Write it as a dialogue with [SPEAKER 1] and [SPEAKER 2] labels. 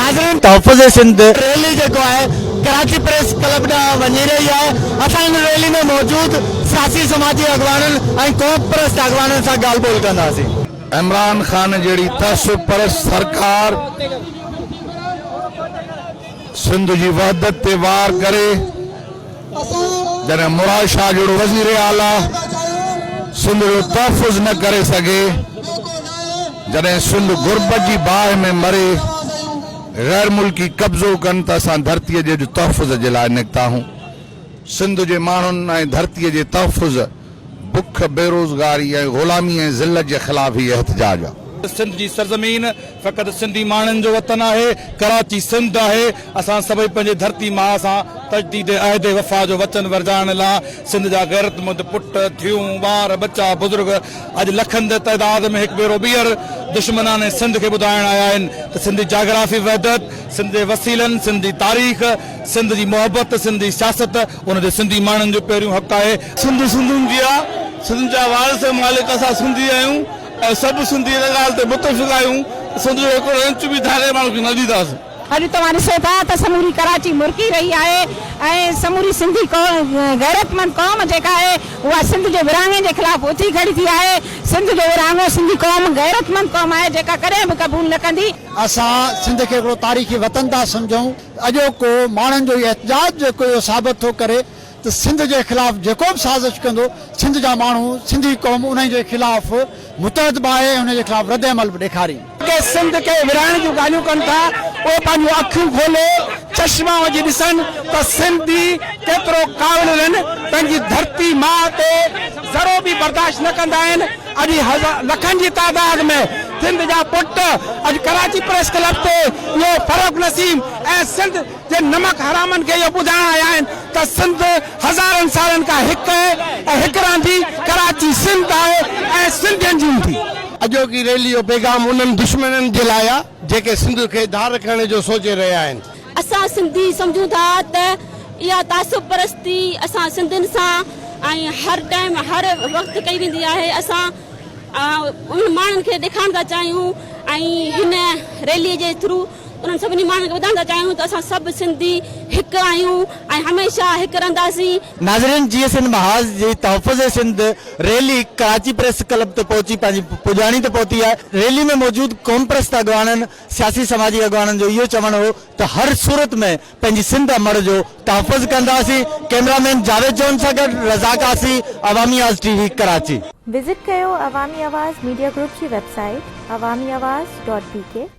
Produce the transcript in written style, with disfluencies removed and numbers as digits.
[SPEAKER 1] नाज़रीन तहफ़्फ़ुज़ सिंध रैली जो है कराची प्रेस क्लब ॾांहुं वञी रही है। असां इन रैली में मौजूद सियासी समाजी अगवाननि ऐं क़ौम परस्त अगवाननि सां ॻाल्हि ॿोल कंदासीं।
[SPEAKER 2] इमरान खान जहिड़ी तहसुब परस्त सरकार सिंध जी वहदत ते वार करे जॾहिं मुराद शाह जहिड़ो वज़ीर आला सिंध जो तहफ़्फ़ुज़ न करे सघे, जॾहिं सिंध गुरबत जी बाहि में मरे, गैर मुल्की कब्ज़ो कनि त असां धरतीअ जे तहफ़्फ़ुज़ जे लाइ निकिता आहियूं। सिंध जे माण्हुनि ऐं धरतीअ जे तहफ़्फ़ुज़, बुख बेरोज़गारी ऐं ग़ुलामी ऐं ज़िल्लत जे ख़िलाफ़ इहा एहतिजाज आहे।
[SPEAKER 3] सिंध जी सरज़मीन फ़क़ति सिंधी माण्हुनि जो वतन आहे, कराची सिंध आहे। असां सभई पंहिंजे धरती माउ सां तजदीद अहद वफ़ा जो वचन वरजाइण लाइ सिंध जा गैरतमंद पुट थियूं, ॿार बच्चा बुज़ुर्ग अॼु लखनि तइदाद में हिकु भेरो ॿीहर दुश्मनान सिंध खे ॿुधाइण आया आहिनि त सिंध जी जाग्राफ़ी वहदत, सिंध जे वसीलनि, सिंध जी तारीख़, सिंध जी मोहबत, सिंध जी सियासत, उन ते सिंधी माण्हुनि जो पहिरियों हक़ आहे।
[SPEAKER 4] सिंध सिंधियुनि जी आहे, सिंध जा वारिस मालिक असां सिंधी आहियूं ऐं सभु सिंधी इन ॻाल्हि ते मुतफ़िक़ आहियूं। सिंध जो हिकिड़ो इंच बि धारे माण्हू खे न ॾींदासीं।
[SPEAKER 5] अॼु तव्हां ॾिसो था त समूरी कराची मुरकी रही आहे ऐं समूरी सिंधी क़ौम गैरतमंद क़ौम जेका आहे उहा सिंध जे विरहाङे जे ख़िलाफ़ उथी खड़ी थी आहे। सिंध जो विरहाङो सिंधी क़ौम गैरतमंद क़ौम आहे जेका कॾहिं बि क़बूल न कंदी।
[SPEAKER 6] असां सिंध खे हिकिड़ो तारीख़ी वतन था सम्झूं। अॼोको माण्हुनि जो एहतजाज जेको इहो साबित थो करे त सिंध जे ख़िलाफ़ जेको बि साज़िश कंदो, सिंध जा माण्हू, सिंधी क़ौम उन जे ख़िलाफ़ मुतहद बि आहे, उन जे ख़िलाफ़ रद अमल बि ॾेखारी।
[SPEAKER 1] सिंध खे विरहाइण जूं ॻाल्हियूं कनि था, उहे पंहिंजूं अखियूं खोले चश्मा विझी ॾिसनि त सिंधी केतिरो क़ाबिल आहिनि, पंहिंजी धरती माउ ते ज़रो बि बर्दाश्त न कंदा आहिनि। अॼु लखनि जी तादाद में सिंध जा पुट अॼु कराची प्रेस क्लब ते इहो फरूक नसीम ऐं सिंध जे नमक हरामनि खे इहो ॿुधाइण आया आहिनि त सिंध हज़ारनि सालनि खां हिकु ऐं हिकु रहंदी, कराची सिंध आहे ऐं सिंधियुनि जी हूंदी।
[SPEAKER 4] अॼोकी रैली जो पैगाम उन्हनि दुश्मननि जे लाइ आहे जेके सिंध खे धार रखण जो सोचे रहिया आहिनि।
[SPEAKER 7] असां सिंधी सम्झूं था त इहा तासुब परस्ती असां सिंधियुनि सां ऐं हर टाइम हर वक़्तु कई वेंदी आहे। असां उन माण्हुनि खे ॾेखारणु था चाहियूं ऐं हिन रैलीअ जे थ्रू उन्हनि सभिनी माण्हुनि खे ॿुधाइण था चाहियूं त असां सभु सिंधी हिकु आहियूं ऐं हमेशह हिकु रहंदासीं।
[SPEAKER 1] नाज़रीन जी सिंध महाज जी तहफ़्फ़ुज़ Sindh rally Karachi press club ते पहुची पंहिंजी पुॼाणी ते पहुती आहे। रैली में मौजूद क़ौम परस्त अगवाननि, सियासी समाजी अगवाननि जो इहो चवणु हो त हर सूरत में पंहिंजी सिंध अमर जो तहफ़्फ़ुज़ कंदासीं। कैमरामैन जावेद जॉन सां गॾु रज़ा कासी, अवामी आवाज़ टीवी कराची।
[SPEAKER 8] विज़िट कयो अवामी आवाज़ मीडिया ग्रुप जी वेबसाइट awamiawaz.pk